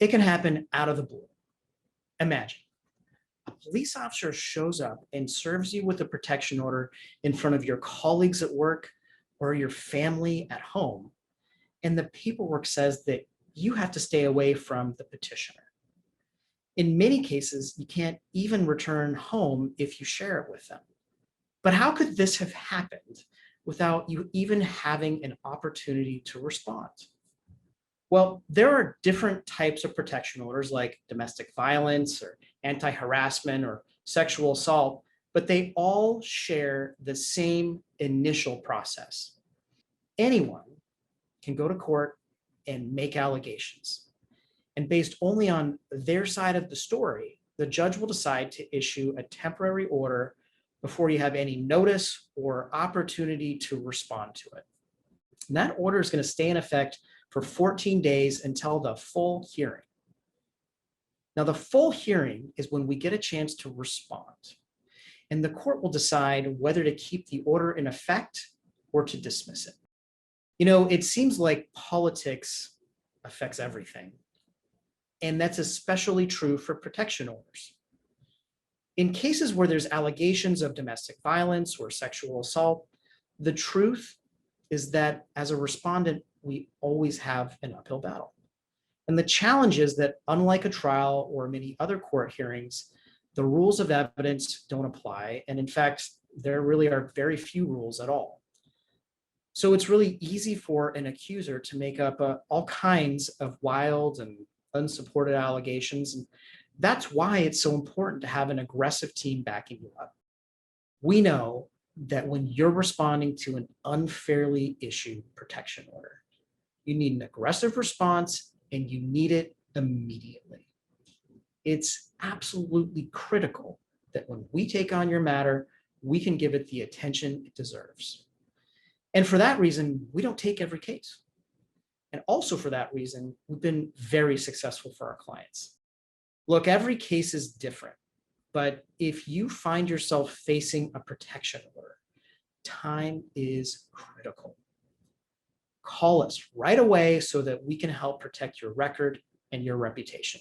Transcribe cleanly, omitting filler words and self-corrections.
It can happen out of the blue. Imagine a police officer shows up and serves you with a protection order in front of your colleagues at work or your family at home. And the paperwork says that you have to stay away from the petitioner. In many cases, you can't even return home if you share it with them. But how could this have happened without you even having an opportunity to respond? Well, there are different types of protection orders like domestic violence or anti-harassment or sexual assault, but they all share the same initial process. Anyone can go to court and make allegations. And based only on their side of the story, the judge will decide to issue a temporary order before you have any notice or opportunity to respond to it. And that order is going to stay in effect for 14 days until the full hearing. Now, the full hearing is when we get a chance to respond, and the court will decide whether to keep the order in effect or to dismiss it. You know, it seems like politics affects everything, and that's especially true for protection orders. In cases where there's allegations of domestic violence or sexual assault, the truth is that as a respondent, we always have an uphill battle. And the challenge is that unlike a trial or many other court hearings, the rules of evidence don't apply. And in fact, there really are very few rules at all. So it's really easy for an accuser to make up all kinds of wild and unsupported allegations. And that's why it's so important to have an aggressive team backing you up. We know that when you're responding to an unfairly issued protection order, you need an aggressive response and you need it immediately. It's absolutely critical that when we take on your matter, we can give it the attention it deserves. And for that reason, we don't take every case. And also for that reason, we've been very successful for our clients. Look, every case is different, but if you find yourself facing a protection order, time is critical. Call us right away so that we can help protect your record and your reputation.